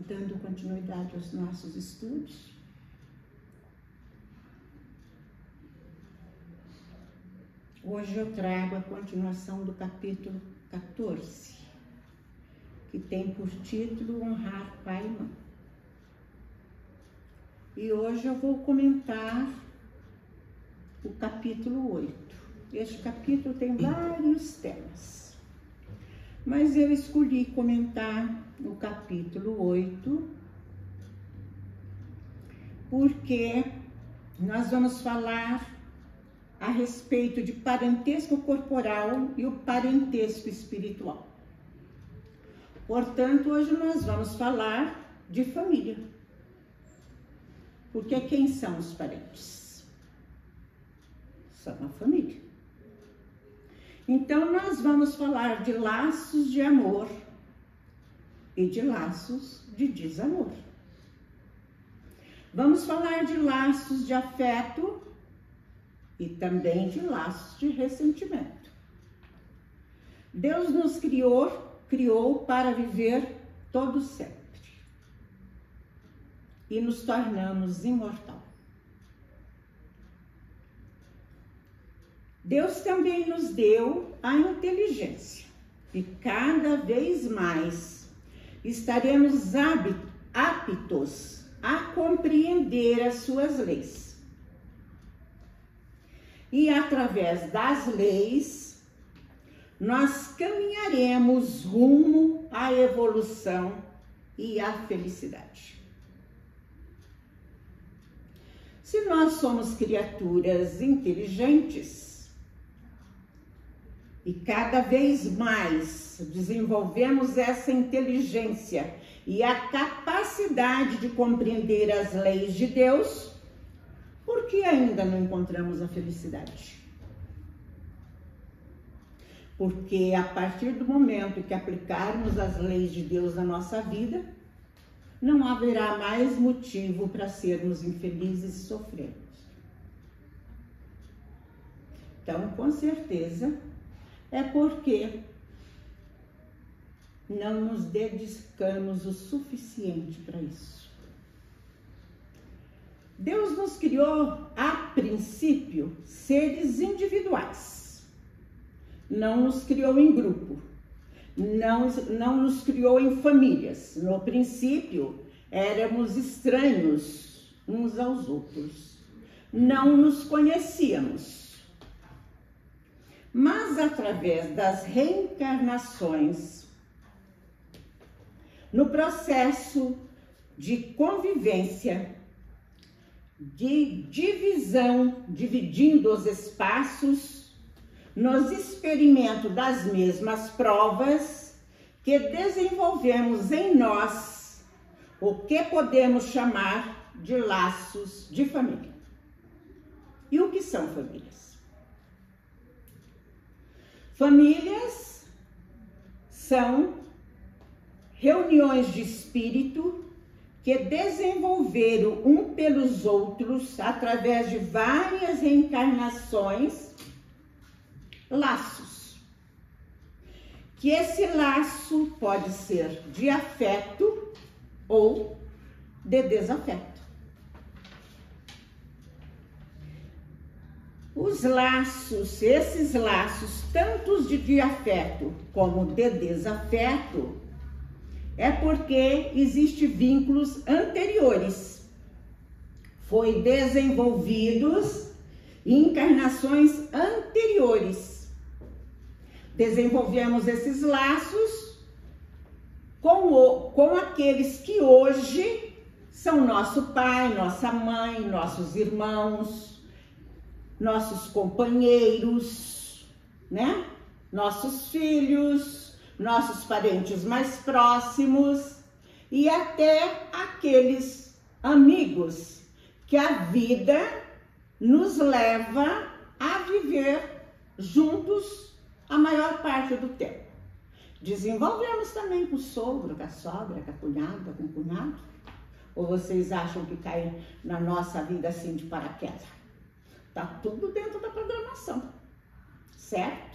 dando continuidade aos nossos estudos. Hoje eu trago a continuação do capítulo 14, que tem por título Honrar Pai e Mãe. E hoje eu vou comentar o capítulo 8. Este capítulo tem vários temas, mas eu escolhi comentar o capítulo 8 porque nós vamos falar a respeito de parentesco corporal e o parentesco espiritual. Portanto, hoje nós vamos falar de família. Porque quem são os parentes? São a família. Então, nós vamos falar de laços de amor e de laços de desamor. Vamos falar de laços de afeto e também de laços de ressentimento. Deus nos criou para viver todo sempre. E nos tornamos imortal. Deus também nos deu a inteligência. E cada vez mais estaremos aptos a compreender as suas leis. E através das leis, nós caminharemos rumo à evolução e à felicidade. Se nós somos criaturas inteligentes e cada vez mais desenvolvemos essa inteligência e a capacidade de compreender as leis de Deus, por que ainda não encontramos a felicidade? Porque a partir do momento que aplicarmos as leis de Deus na nossa vida, não haverá mais motivo para sermos infelizes e sofrermos. Então, com certeza, é porque não nos dedicamos o suficiente para isso. Deus nos criou, a princípio, seres individuais. Não nos criou em grupo. Não nos criou em famílias. No princípio, éramos estranhos uns aos outros. Não nos conhecíamos. Mas através das reencarnações, no processo de convivência, de divisão, dividindo os espaços, nos experimentos das mesmas provas que desenvolvemos em nós o que podemos chamar de laços de família. E o que são famílias? Famílias são reuniões de espírito que desenvolveram um pelos outros, através de várias reencarnações, laços. Que esse laço pode ser de afeto ou de desafeto. Os laços, esses laços, tanto de afeto como de desafeto, é porque existem vínculos anteriores. Foi desenvolvidos em encarnações anteriores. Desenvolvemos esses laços com aqueles que hoje são nosso pai, nossa mãe, nossos irmãos, nossos companheiros, né? Nossos filhos, nossos parentes mais próximos e até aqueles amigos que a vida nos leva a viver juntos a maior parte do tempo. Desenvolvemos também com o sogro, com a sogra, com a cunhada, com o cunhado. Ou vocês acham que cai na nossa vida assim de paraquedas? Tá tudo dentro da programação, certo?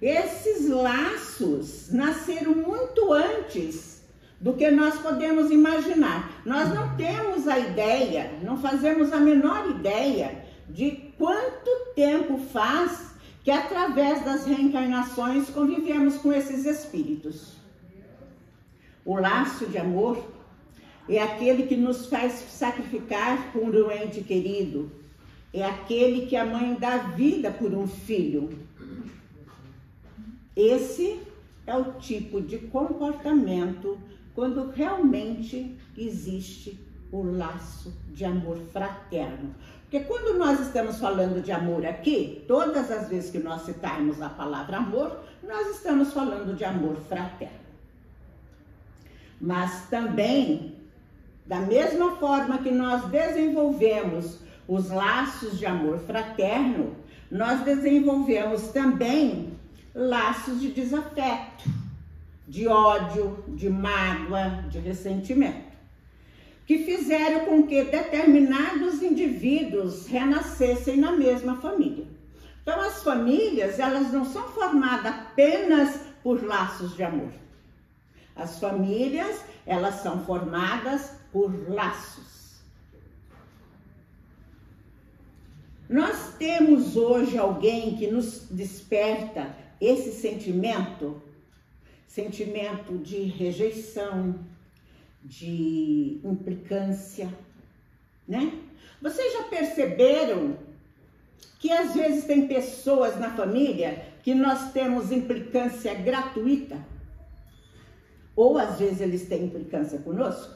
Esses laços nasceram muito antes do que nós podemos imaginar. Nós não temos a ideia, não fazemos a menor ideia de quanto tempo faz que através das reencarnações convivemos com esses espíritos. O laço de amor é aquele que nos faz sacrificar por um ente querido. É aquele que a mãe dá vida por um filho. Esse é o tipo de comportamento quando realmente existe o laço de amor fraterno. Porque quando nós estamos falando de amor aqui, todas as vezes que nós citarmos a palavra amor, nós estamos falando de amor fraterno. Mas também, da mesma forma que nós desenvolvemos os laços de amor fraterno, nós desenvolvemos também laços de desafeto, de ódio, de mágoa, de ressentimento, que fizeram com que determinados indivíduos renascessem na mesma família. Então, as famílias, elas não são formadas apenas por laços de amor. As famílias, elas são formadas por laços. Nós temos hoje alguém que nos desperta esse sentimento de rejeição, de implicância, né? Vocês já perceberam que às vezes tem pessoas na família que nós temos implicância gratuita? Ou às vezes eles têm implicância conosco?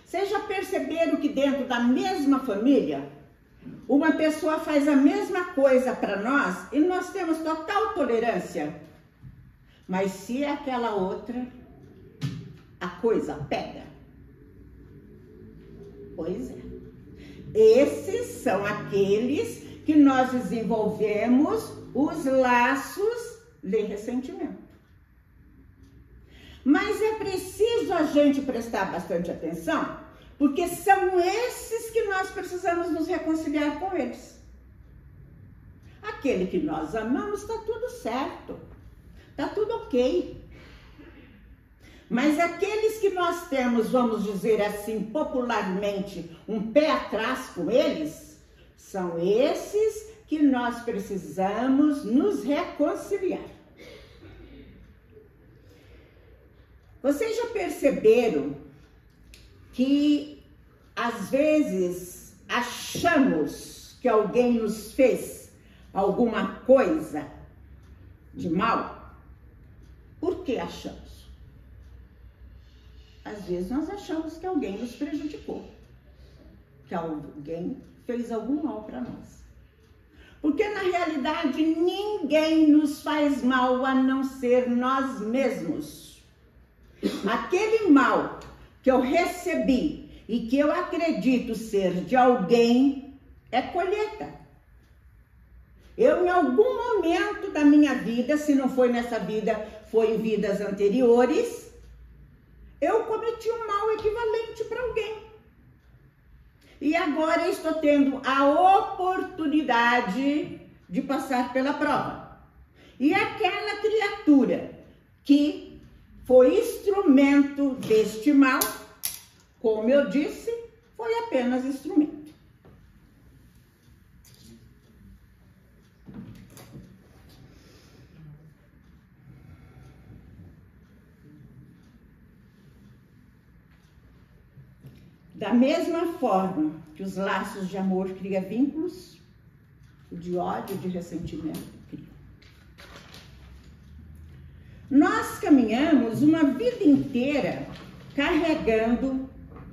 Vocês já perceberam que dentro da mesma família, uma pessoa faz a mesma coisa para nós e nós temos total tolerância? Mas se é aquela outra, a coisa pega. Pois é. Esses são aqueles que nós desenvolvemos os laços de ressentimento. Mas é preciso a gente prestar bastante atenção, porque são esses que nós precisamos nos reconciliar com eles. Aquele que nós amamos, está tudo certo, está tudo ok. Mas aqueles que nós temos, vamos dizer assim, popularmente, um pé atrás com eles, são esses que nós precisamos nos reconciliar. Vocês já perceberam que, às vezes, achamos que alguém nos fez alguma coisa de mal? Por que achamos? Às vezes nós achamos que alguém nos prejudicou, que alguém fez algum mal para nós. Porque, na realidade, ninguém nos faz mal a não ser nós mesmos. Aquele mal que eu recebi e que eu acredito ser de alguém é colheita. Eu, em algum momento da minha vida, se não foi nessa vida, foi em vidas anteriores, eu cometi um mal equivalente para alguém. E agora eu estou tendo a oportunidade de passar pela prova. E aquela criatura que foi instrumento deste mal, como eu disse, foi apenas instrumento. Da mesma forma que os laços de amor criam vínculos, o de ódio, de ressentimento cria. Nós caminhamos uma vida inteira carregando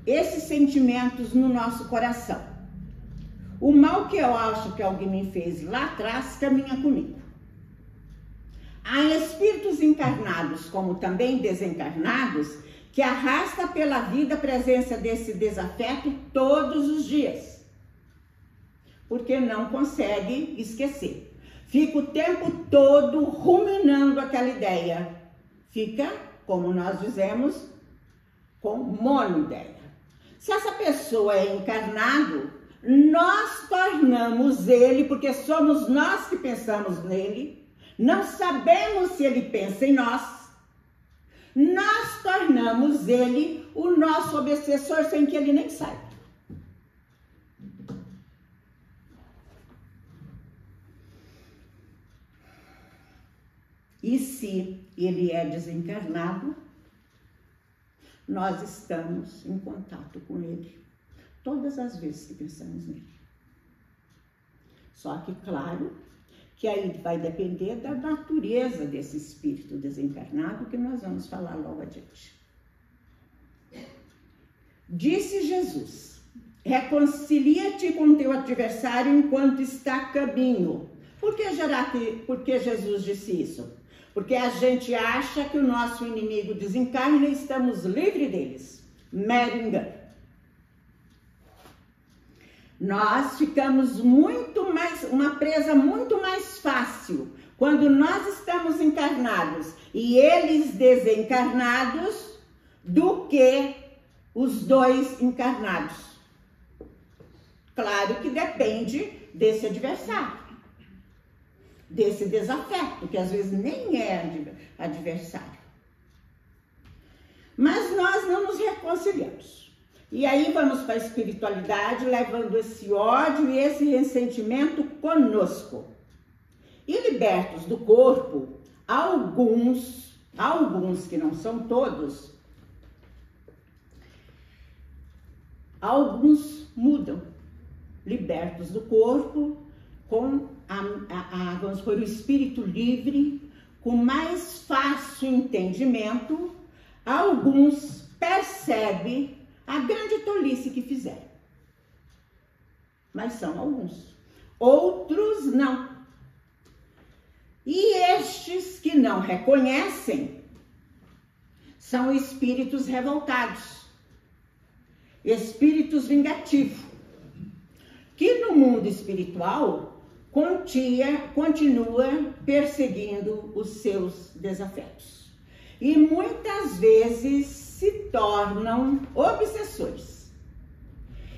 esses sentimentos no nosso coração. O mal que eu acho que alguém me fez lá atrás caminha comigo. Há espíritos encarnados, como também desencarnados, que arrasta pela vida a presença desse desafeto todos os dias, porque não consegue esquecer. Fica o tempo todo ruminando aquela ideia. Fica, como nós dizemos, com monoideia. Se essa pessoa é encarnado, nós tornamos ele, porque somos nós que pensamos nele, não sabemos se ele pensa em nós. Nós tornamos tornamos ele o nosso obsessor sem que ele nem saiba. E se ele é desencarnado, nós estamos em contato com ele todas as vezes que pensamos nele. Só que, claro, que aí vai depender da natureza desse espírito desencarnado, que nós vamos falar logo adiante. Disse Jesus: reconcilia-te com teu adversário enquanto está a caminho. Por que Jesus disse isso? Porque a gente acha que o nosso inimigo desencarna e estamos livres deles. Mero engano. Nós ficamos uma presa muito mais fácil quando nós estamos encarnados e eles desencarnados do que os dois encarnados. Claro que depende desse adversário, desse desafeto, que às vezes nem é adversário. Mas nós não nos reconciliamos. E aí vamos para a espiritualidade, levando esse ódio e esse ressentimento conosco. E libertos do corpo, alguns que não são todos, alguns mudam. Libertos do corpo, com vamos supor, o espírito livre, com mais fácil entendimento, alguns percebem a grande tolice que fizeram. Mas são alguns. Outros não. E estes que não reconhecem são espíritos revoltados, espíritos vingativos, que no mundo espiritual continua perseguindo os seus desafetos. E muitas vezes se tornam obsessores,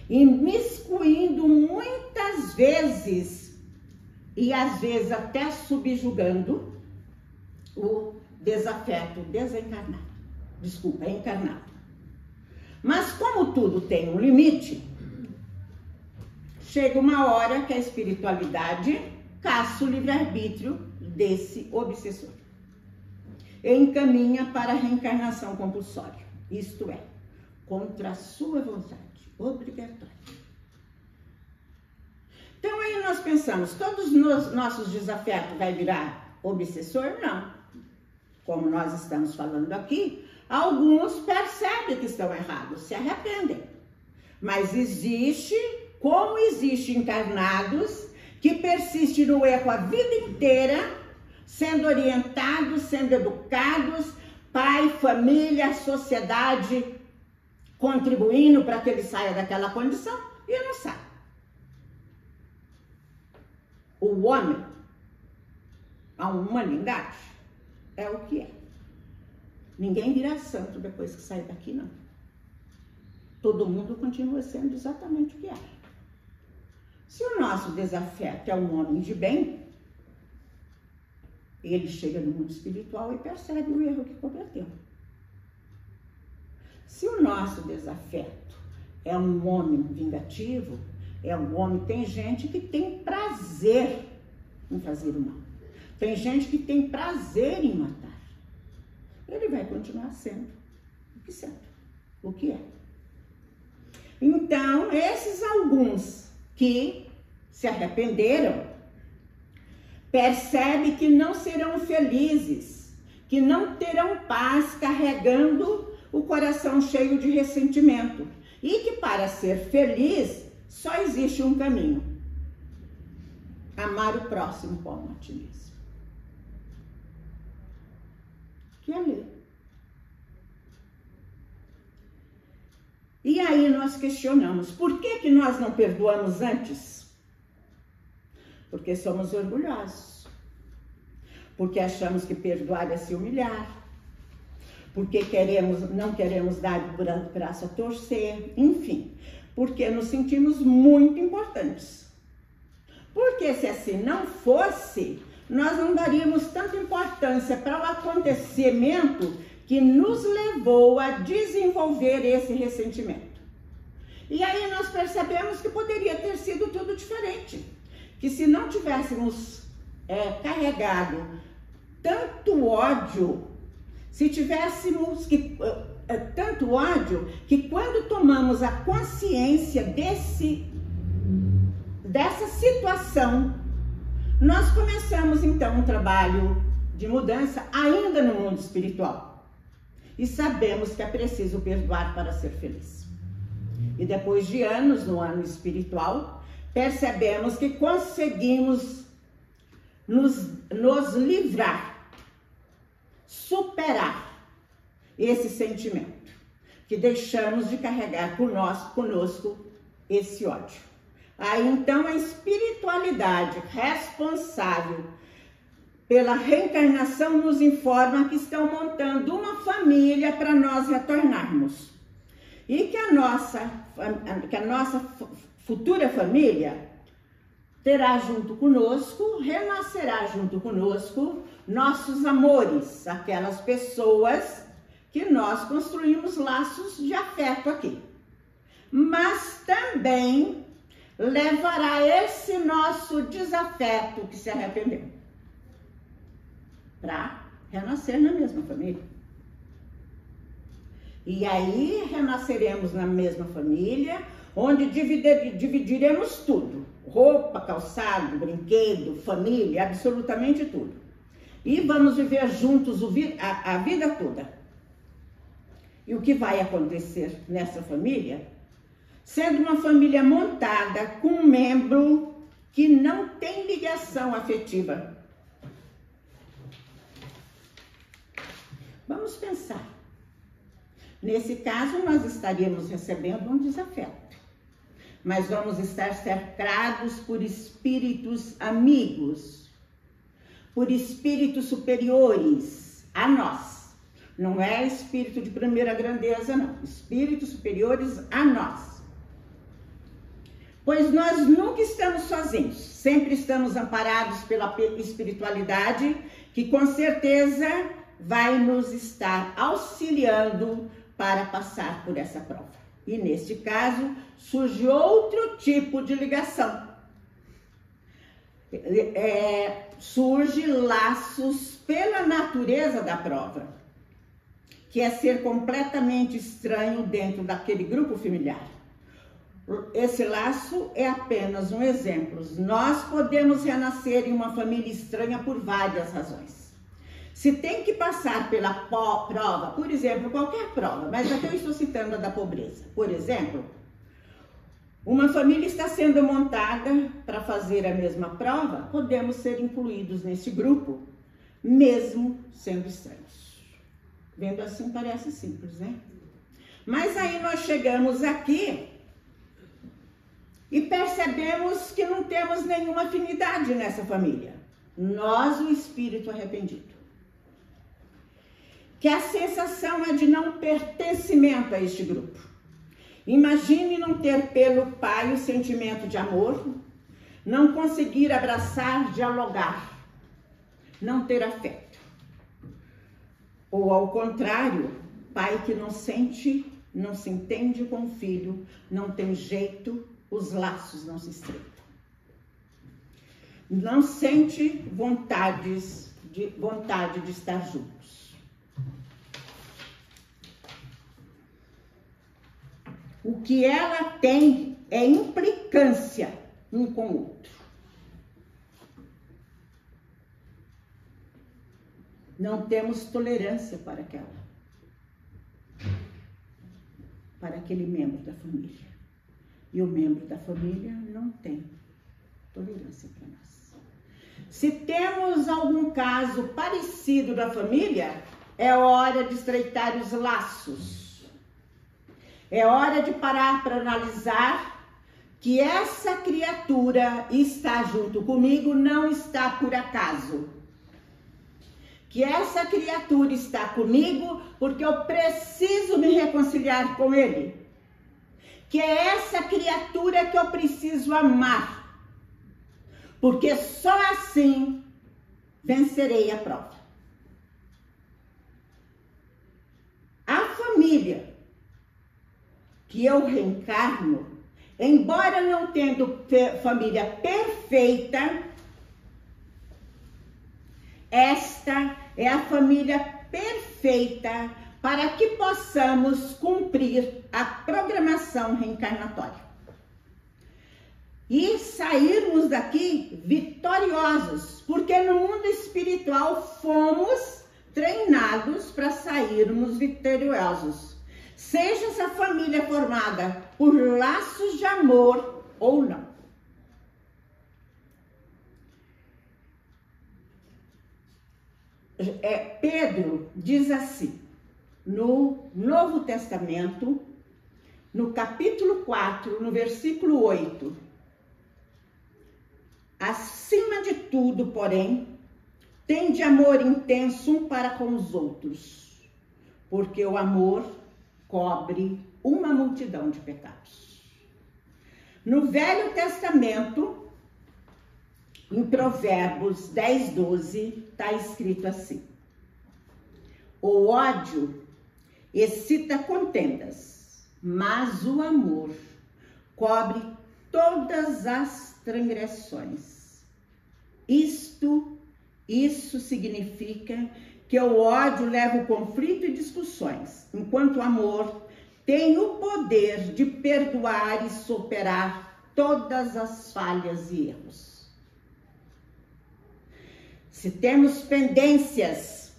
imiscuindo muitas vezes e às vezes até subjugando o desafeto desencarnado. Desculpa, encarnado. Mas como tudo tem um limite, chega uma hora que a espiritualidade caça o livre-arbítrio desse obsessor. Encaminha para a reencarnação compulsória. Isto é, contra a sua vontade, obrigatória. Então aí nós pensamos, todos os nossos desafetos vai virar obsessor? Não. Como nós estamos falando aqui, alguns percebem que estão errados, se arrependem. Mas existe, como existe encarnados, que persistem no erro a vida inteira, sendo orientados, sendo educados, pai, família, sociedade, contribuindo para que ele saia daquela condição e não sai. O homem, a humanidade, é o que é. Ninguém vira santo depois que sai daqui, não. Todo mundo continua sendo exatamente o que é. Se o nosso desafeto é um homem de bem, ele chega no mundo espiritual e percebe o erro que cometeu. Se o nosso desafeto é um homem vingativo, é um homem, tem gente que tem prazer em fazer o mal. Tem gente que tem prazer em matar. Ele vai continuar sendo o que é. Então, esses alguns que se arrependeram, percebe que não serão felizes, que não terão paz, carregando o coração cheio de ressentimento. E que para ser feliz, só existe um caminho: amar o próximo como a ti mesmo. Que é ler. E aí nós questionamos, por que nós não perdoamos antes? Porque somos orgulhosos, porque achamos que perdoar é se humilhar, porque não queremos dar o braço a torcer, enfim, porque nos sentimos muito importantes. Porque se assim não fosse, nós não daríamos tanta importância para o acontecimento que nos levou a desenvolver esse ressentimento. E aí nós percebemos que poderia ter sido tudo diferente. Que se não tivéssemos carregado tanto ódio, se tivéssemos tanto ódio, que quando tomamos a consciência dessa situação, nós começamos então um trabalho de mudança ainda no mundo espiritual. E sabemos que é preciso perdoar para ser feliz. E depois de anos no ano espiritual, percebemos que conseguimos nos livrar, superar esse sentimento, que deixamos de carregar conosco esse ódio. Aí então a espiritualidade responsável pela reencarnação nos informa que estão montando uma família para nós retornarmos. E que a nossa futura família terá junto conosco, renascerá junto conosco, nossos amores, aquelas pessoas que nós construímos laços de afeto aqui. Mas também levará esse nosso desafeto que se arrependeu para renascer na mesma família. E aí renasceremos na mesma família, onde dividiremos tudo. Roupa, calçado, brinquedo, família, absolutamente tudo. E vamos viver juntos a vida toda. E o que vai acontecer nessa família? Sendo uma família montada com um membro que não tem ligação afetiva. Vamos pensar. Nesse caso, nós estaríamos recebendo um desafeto. Mas vamos estar cercados por espíritos amigos, por espíritos superiores a nós. Não é espírito de primeira grandeza, não. Espíritos superiores a nós. Pois nós nunca estamos sozinhos. Sempre estamos amparados pela espiritualidade, que com certeza vai nos estar auxiliando para passar por essa prova. E neste caso, surge outro tipo de ligação. Surge laços pela natureza da prova, que é ser completamente estranho dentro daquele grupo familiar. Esse laço é apenas um exemplo. Nós podemos renascer em uma família estranha por várias razões. Se tem que passar pela prova, por exemplo, qualquer prova, mas aqui eu estou citando a da pobreza. Por exemplo, uma família está sendo montada para fazer a mesma prova, podemos ser incluídos nesse grupo, mesmo sendo estranhos. Vendo assim parece simples, né? Mas aí nós chegamos aqui e percebemos que não temos nenhuma afinidade nessa família. Nós, o espírito arrependido. Que a sensação é de não pertencimento a este grupo. Imagine não ter pelo pai o sentimento de amor, não conseguir abraçar, dialogar, não ter afeto. Ou ao contrário, pai que não sente, não se entende com o filho, não tem jeito, os laços não se estreitam. Não sente vontade de estar juntos. O que ela tem é implicância um com o outro. Não temos tolerância para aquele membro da família. E o membro da família não tem tolerância para nós. Se temos algum caso parecido da família, é hora de estreitar os laços. É hora de parar para analisar que essa criatura está junto comigo, não está por acaso. Que essa criatura está comigo porque eu preciso me reconciliar com ele. Que é essa criatura que eu preciso amar. Porque só assim vencerei a prova. família que eu reencarno, embora não tendo família perfeita, esta é a família perfeita para que possamos cumprir a programação reencarnatória e sairmos daqui vitoriosos, porque no mundo espiritual fomos treinados para sairmos vitoriosos, seja essa família formada por laços de amor ou não. Pedro diz assim, no Novo Testamento, no capítulo 4, no versículo 8, acima de tudo, porém, tende amor intenso um para com os outros, porque o amor cobre uma multidão de pecados. No Velho Testamento, em Provérbios 10, 12, está escrito assim: o ódio excita contendas, mas o amor cobre todas as transgressões. Isso significa que o ódio leva o conflito e discussões, enquanto o amor tem o poder de perdoar e superar todas as falhas e erros. Se temos pendências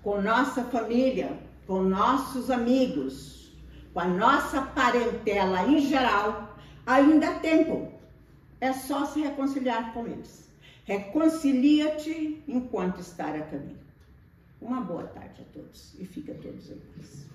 com nossa família, com nossos amigos, com a nossa parentela em geral, ainda há tempo. É só se reconciliar com eles. Reconcilia-te enquanto estar a caminho. Uma boa tarde a todos e fica todos em paz.